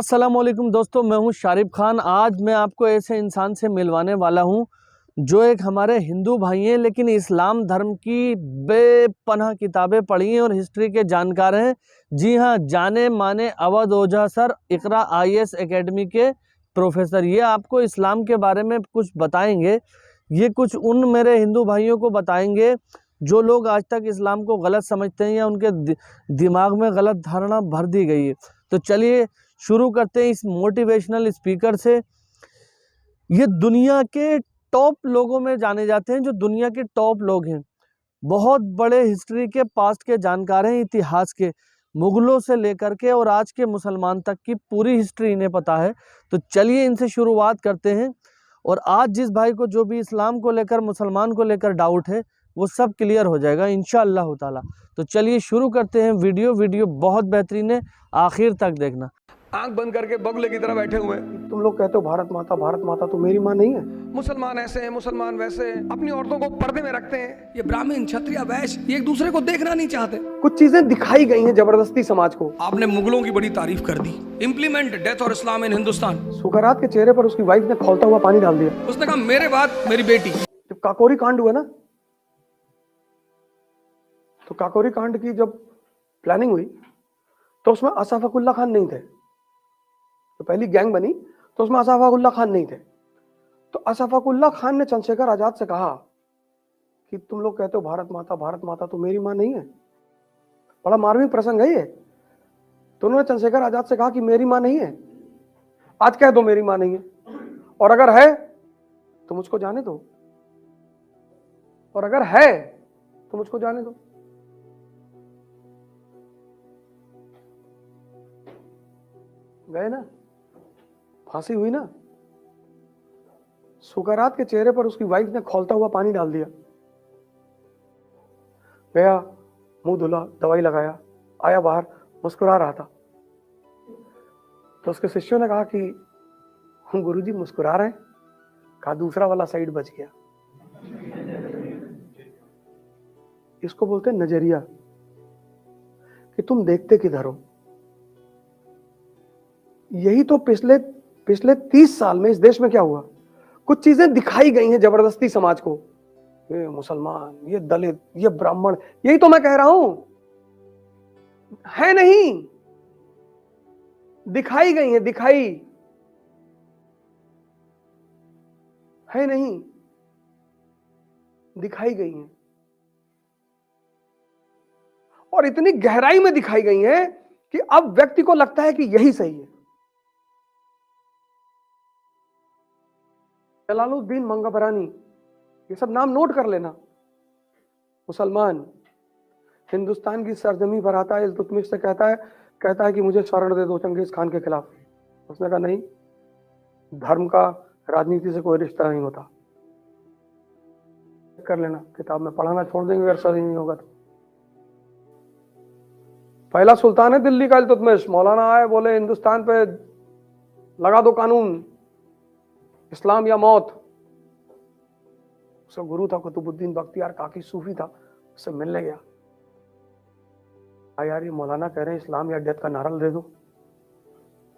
अस्सलामुअलैकुम दोस्तों, मैं हूं शारिब खान। आज मैं आपको ऐसे इंसान से मिलवाने वाला हूं जो एक हमारे हिंदू भाई हैं, लेकिन इस्लाम धर्म की बेपनाह किताबें पढ़ी हैं और हिस्ट्री के जानकार हैं। जी हां, जाने माने अवध ओझा सर, इकरा आईएएस एकेडमी के प्रोफेसर। ये आपको इस्लाम के बारे में कुछ बताएंगे। ये कुछ उन मेरे हिंदू भाइयों को बताएंगे जो लोग आज तक इस्लाम को गलत समझते हैं या उनके दिमाग में गलत धारणा भर दी गई है। तो चलिए शुरू करते हैं इस मोटिवेशनल स्पीकर से। ये दुनिया के टॉप लोगों में जाने जाते हैं, जो दुनिया के टॉप लोग हैं। बहुत बड़े हिस्ट्री के पास्ट के जानकार हैं, इतिहास के। मुगलों से लेकर के और आज के मुसलमान तक की पूरी हिस्ट्री इन्हें पता है। तो चलिए इनसे शुरुआत करते हैं। और आज जिस भाई को जो भी इस्लाम को लेकर, मुसलमान को लेकर डाउट है, वो सब क्लियर हो जाएगा इंशाअल्लाह ताला। तो चलिए शुरू करते हैं। वीडियो बहुत बेहतरीन है, आखिर तक देखना। आंख बंद करके बगुले की तरह बैठे हुए हैं। तुम लोग कहते हो भारत माता तो मेरी माँ नहीं है। मुसलमान ऐसे हैं, मुसलमान वैसे हैं, अपनी औरतों को पर्दे में रखते हैं। ये ब्राह्मण क्षत्रिय वैश्य ये एक दूसरे को देखना नहीं चाहते। कुछ चीजें दिखाई गई हैं जबरदस्ती समाज को। आपने मुगलों की बड़ी तारीफ कर दी। इम्प्लीमेंट डेथ और इस्लाम इन हिंदुस्तान। सुकरात के चेहरे पर उसकी वाइफ ने खौलता हुआ पानी डाल दिया। उसने कहा मेरे बाद मेरी बेटी। जब काकोरी कांड हुआ ना, तो काकोरी कांड की जब प्लानिंग हुई तो उसमें अशफाकुल्ला खान नहीं थे। तो पहली गैंग बनी तो उसमें अशफाकुल्ला खान नहीं थे। तो अशफाकुल्ला खान ने चंद्रशेखर आजाद से कहा कि तुम लोग कहते हो भारत माता तो मेरी माँ नहीं है। बड़ा मार्मिक प्रसंग है ये। तो उन्होंने चंद्रशेखर आजाद से कहा कि मेरी माँ नहीं है, आज कह दो मेरी माँ नहीं है, और अगर है तो मुझको जाने दो, और अगर है तो मुझको जाने दो। गए ना, फांसी हुई ना। सुकरात के चेहरे पर उसकी वाइफ ने खौलता हुआ पानी डाल दिया। गया, मुंह धुला, दवाई लगाया, आया बाहर, मुस्कुरा रहा था। तो उसके शिष्यों ने कहा कि हम गुरुजी मुस्कुरा रहे हैं। कहा दूसरा वाला साइड बच गया। इसको बोलते हैं नजरिया, कि तुम देखते किधर हो। यही तो पिछले 30 साल में इस देश में क्या हुआ। कुछ चीजें दिखाई गई हैं जबरदस्ती समाज को। ये मुसलमान, ये दलित, ये ब्राह्मण, यही तो मैं कह रहा हूं, है नहीं, दिखाई गई है, दिखाई है नहीं, दिखाई गई है। और इतनी गहराई में दिखाई गई है कि अब व्यक्ति को लगता है कि यही सही है। जलालुद्दीन मंगबरानी, ये सब नाम नोट कर लेना। मुसलमान हिंदुस्तान की सरजमी पर आता है, इल्तुतमिश से कहता है कि मुझे शरण दे दो चंगेज खान के खिलाफ। उसने कहा नहीं, धर्म का राजनीति से कोई रिश्ता नहीं होता। कर लेना, किताब में पढ़ाना छोड़ देंगे अगर सही नहीं होगा तो। पहला सुल्तान है दिल्ली का इल्तुतमिश। मौलाना आए, बोले हिंदुस्तान पे लगा दो कानून, इस्लाम या मौत। उसका गुरु था कुतुबुद्दीन बख्तियार काकी, सूफी था, उससे मिलने गया। यार ये मौलाना कह रहे हैं इस्लाम या डेथ का नारा दे दो।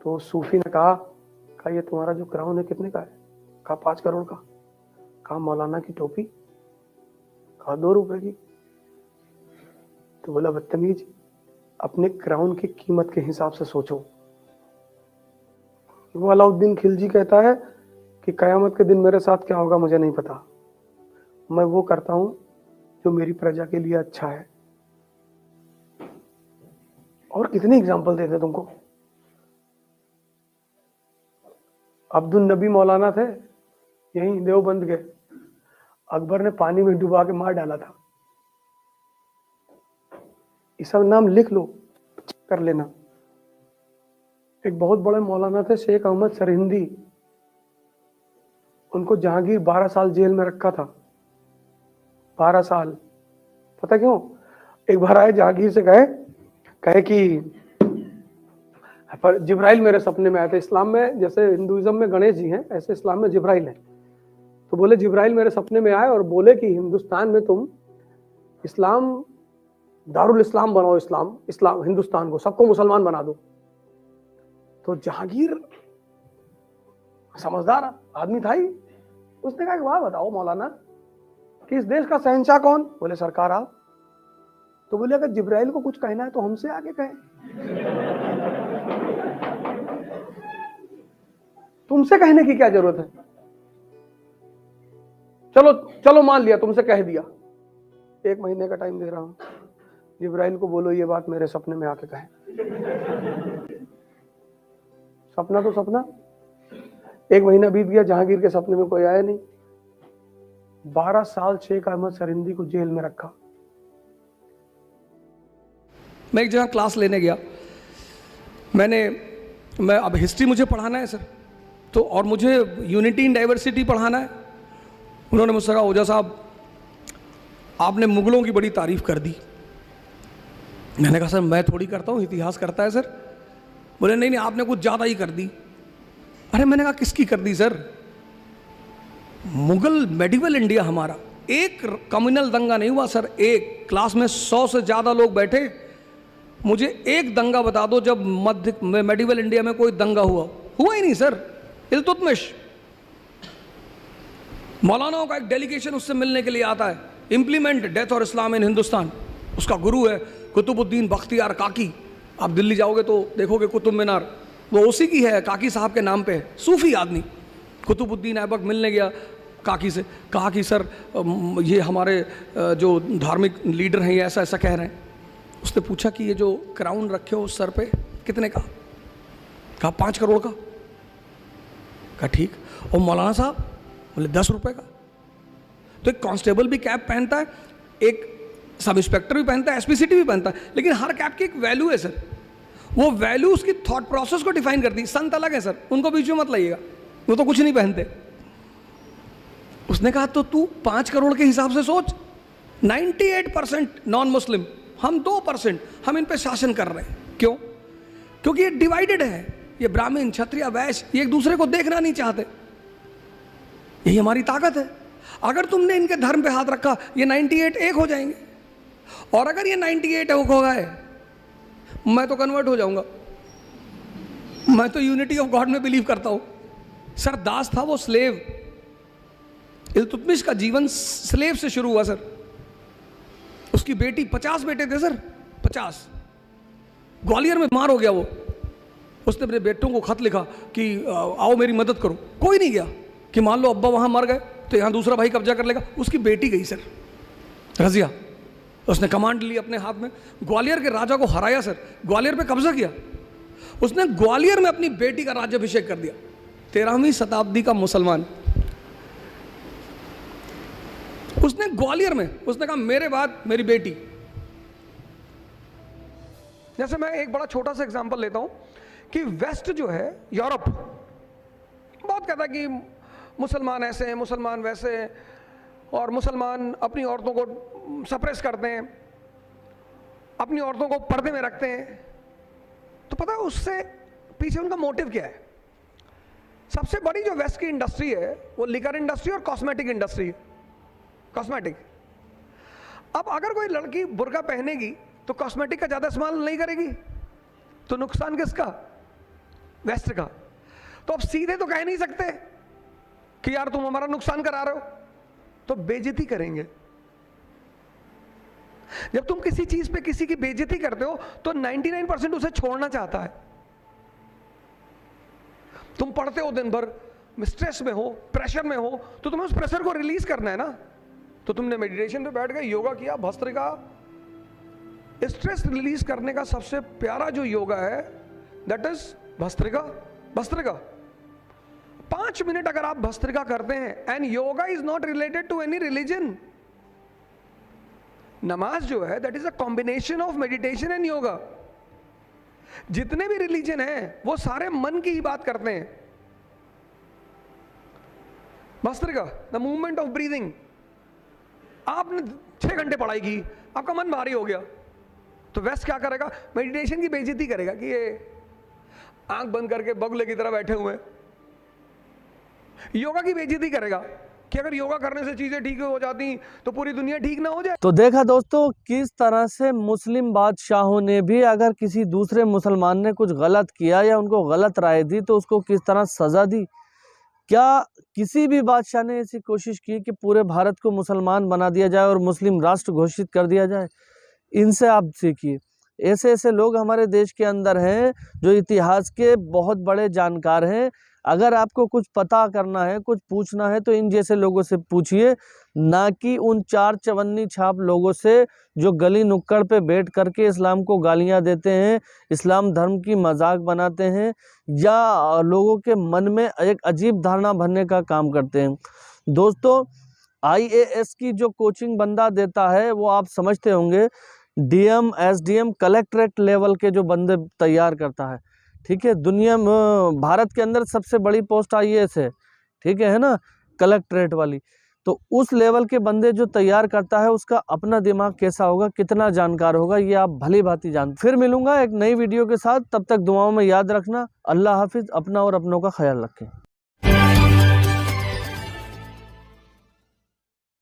तो सूफी ने कहा ये तुम्हारा जो क्राउन है कितने का है? कहा 5 करोड़ का। कहा मौलाना की टोपी? कहा 2 रुपए की। तो बोला बदतमीज, अपने क्राउन की कीमत के हिसाब से सोचो। वो अलाउद्दीन खिलजी कहता है कि कयामत के दिन मेरे साथ क्या होगा मुझे नहीं पता, मैं वो करता हूं जो मेरी प्रजा के लिए अच्छा है। और कितनी एग्जाम्पल देते तुमको। अब्दुल नबी मौलाना थे, यहीं देवबंद के। अकबर ने पानी में डुबा के मार डाला था। ये सब नाम लिख लो, कर लेना। एक बहुत बड़े मौलाना थे शेख अहमद सरहिंदी, उनको जहांगीर 12 साल जेल में रखा था। 12 साल। पता क्यों? एक बार आए जहांगीर से कहे कि पर जिब्राइल मेरे सपने में आए थे। इस्लाम में जैसे हिंदुइज्म में गणेश जी हैं, ऐसे इस्लाम में जिब्राइल है। तो बोले जिब्राइल मेरे सपने में आए और बोले कि हिंदुस्तान में तुम इस्लाम दारुल इस्लाम बनाओ, इस्लाम हिंदुस्तान को सबको मुसलमान बना दो। तो जहांगीर समझदार आदमी था ही, उसने कहा कि वाह बताओ मौलाना कि इस देश का शहंशाह कौन? बोले सरकार आप। तो बोले अगर जिब्राइल को कुछ कहना है तो हमसे आगे कहें, तुमसे कहने की क्या जरूरत है? चलो चलो मान लिया, तुमसे कह दिया, 1 महीने का टाइम दे रहा हूं, जिब्राइल को बोलो ये बात मेरे सपने में आके कहें। सपना तो सपना, 1 महीना बीत गया, जहांगीर के सपने में कोई आया नहीं। 12 साल शेख अहमद सरिंदी को जेल में रखा। मैं एक जगह क्लास लेने गया, मैं अब हिस्ट्री मुझे पढ़ाना है सर, तो और मुझे यूनिटी इन डाइवर्सिटी पढ़ाना है। उन्होंने मुझसे कहा ओझा साहब आपने मुगलों की बड़ी तारीफ कर दी। मैंने कहा सर मैं थोड़ी करता हूँ, इतिहास करता है सर। बोले नहीं नहीं आपने कुछ ज़्यादा ही कर दी। अरे मैंने कहा किसकी कर दी सर? मुगल मेडिवल इंडिया हमारा, एक कम्युनल दंगा नहीं हुआ सर। एक क्लास में 100 से ज़्यादा लोग बैठे, मुझे एक दंगा बता दो जब मध्य मेडिवल इंडिया में कोई दंगा हुआ ही नहीं सर। इल्तुतमिश, मौलानाओं का एक डेलीगेशन उससे मिलने के लिए आता है, इम्प्लीमेंट डेथ और इस्लाम इन हिंदुस्तान। उसका गुरु है कुतुबुद्दीन बख्तियार काकी। आप दिल्ली जाओगे तो देखोगे कुतुब मीनार, वो उसी की है, काकी साहब के नाम पे है, सूफी आदमी। कुतुबुद्दीन ऐबक मिलने गया काकी से, कहा कि सर ये हमारे जो धार्मिक लीडर हैं ये ऐसा ऐसा कह रहे हैं। उसने पूछा कि ये जो क्राउन रखे हो उस सर पे कितने का? कहा 5 करोड़ का। कहा ठीक। और मौलाना साहब? बोले 10 रुपए का। तो एक कांस्टेबल भी कैप पहनता है, एक सब इंस्पेक्टर भी पहनता है, एसपीसीटी भी पहनता है, लेकिन हर कैप की एक वैल्यू है सर। वो वैल्यू उसकी थॉट प्रोसेस को डिफाइन करती है। संत अलग है सर, उनको बीच में मत लाइएगा, वो तो कुछ नहीं पहनते। उसने कहा तो तू 5 करोड़ के हिसाब से सोच, 98% नॉन मुस्लिम, हम 2%, हम इन पे शासन कर रहे हैं। क्यों? क्योंकि ये डिवाइडेड है, ये ब्राह्मण क्षत्रिय वैश्य ये एक दूसरे को देखना नहीं चाहते। यही हमारी ताकत है। अगर तुमने इनके धर्म पे हाथ रखा, ये 98 एक हो जाएंगे, और अगर ये 98 एक हो गए, मैं तो कन्वर्ट हो जाऊंगा। मैं तो यूनिटी ऑफ गॉड में बिलीव करता हूं। सर दास था वो स्लेव। इल्तुतमिश का जीवन स्लेव से शुरू हुआ सर। उसकी बेटी, 50 बेटे थे सर, 50। ग्वालियर में बीमार हो गया वो। उसने अपने बेटों को खत लिखा कि आओ मेरी मदद करो। कोई नहीं गया कि मान लो अब्बा वहां मर गए तो यहां दूसरा भाई कब्जा कर लेगा। उसकी बेटी गई सर, रजिया। उसने कमांड ली अपने हाथ में, ग्वालियर के राजा को हराया सर, ग्वालियर पे कब्जा किया। उसने ग्वालियर में अपनी बेटी का राज्याभिषेक कर दिया। 13वीं शताब्दी का मुसलमान। उसने ग्वालियर में, उसने कहा मेरे बाद मेरी बेटी। जैसे मैं एक बड़ा छोटा सा एग्जांपल लेता हूं कि वेस्ट जो है, यूरोप बहुत कहता है कि मुसलमान ऐसे हैं, मुसलमान वैसे हैं, और मुसलमान अपनी औरतों को सप्रेस करते हैं, अपनी औरतों को पर्दे में रखते हैं। तो पता है उससे पीछे उनका मोटिव क्या है? सबसे बड़ी जो वेस्ट की इंडस्ट्री है वो लिकर इंडस्ट्री और कॉस्मेटिक इंडस्ट्री है। कॉस्मेटिक। अब अगर कोई लड़की बुर्का पहनेगी तो कॉस्मेटिक का ज्यादा इस्तेमाल नहीं करेगी, तो नुकसान किसका? वेस्ट का। तो अब सीधे तो कह नहीं सकते कि यार तुम हमारा नुकसान करा रहे हो, तो बेइज्जती करेंगे। जब तुम किसी चीज पे किसी की बेइज्जती करते हो तो 99% उसे छोड़ना चाहता है। तुम पढ़ते हो दिन भर, स्ट्रेस में हो, प्रेशर में हो, तो तुम्हें उस प्रेशर को रिलीज करना है ना। तो तुमने मेडिटेशन पे बैठ गए, योगा किया, भस्त्रिका। स्ट्रेस रिलीज करने का सबसे प्यारा जो योगा है that is bhastrika. Bhastrika 5 minute अगर आप भस्त्रिका करते हैं, and yoga is not related to any religion. नमाज जो है that is a combination of meditation and yoga. जितने भी रिलीजन हैं वो सारे मन की ही बात करते हैं। Bhastrika, the movement of breathing. आपने 6 घंटे पढ़ाई की, आपका मन भारी हो गया, तो वेस्ट क्या करेगा? मेडिटेशन की बेइज्जती करेगा कि ये आंख बंद करके बगुले की तरह बैठे हुए हैं। योगा की बेइज्जती करेगा कि अगर योगा करने से चीज़ें ठीक हो जाती तो पूरी दुनिया ठीक ना हो जाए। तो देखा दोस्तों किस तरह से मुस्लिम बादशाहों ने भी अगर किसी दूसरे मुसलमान ने कुछ गलत किया या उनको गलत राय दी तो उसको किस तरह सजा दी। क्या किसी भी बादशाह ने ऐसी कोशिश की कि पूरे भारत को मुसलमान बना दिया जाए और मुस्लिम राष्ट्र घोषित कर दिया जाए? इनसे आप सीखिए। ऐसे ऐसे लोग हमारे देश के अंदर हैं जो इतिहास के बहुत बड़े जानकार हैं। अगर आपको कुछ पता करना है, कुछ पूछना है तो इन जैसे लोगों से पूछिए, ना कि उन चार चवन्नी छाप लोगों से जो गली नुक्कड़ पे बैठ करके इस्लाम को गालियां देते हैं, इस्लाम धर्म की मजाक बनाते हैं या लोगों के मन में एक अजीब धारणा भरने का काम करते हैं। दोस्तों IAS की जो कोचिंग बंदा देता है वो आप समझते होंगे, DM, SDM, कलेक्ट्रेट लेवल के जो बंदे तैयार करता है। ठीक है, दुनिया में भारत के अंदर सबसे बड़ी पोस्ट IAS है, ठीक है ना, कलेक्ट्रेट वाली। तो उस लेवल के बंदे जो तैयार करता है उसका अपना दिमाग कैसा होगा, कितना जानकार होगा, ये आप भली भांति जानते। फिर मिलूंगा एक नई वीडियो के साथ, तब तक दुआओं में याद रखना। अल्लाह हाफिज। अपना और अपनों का ख्याल रखें।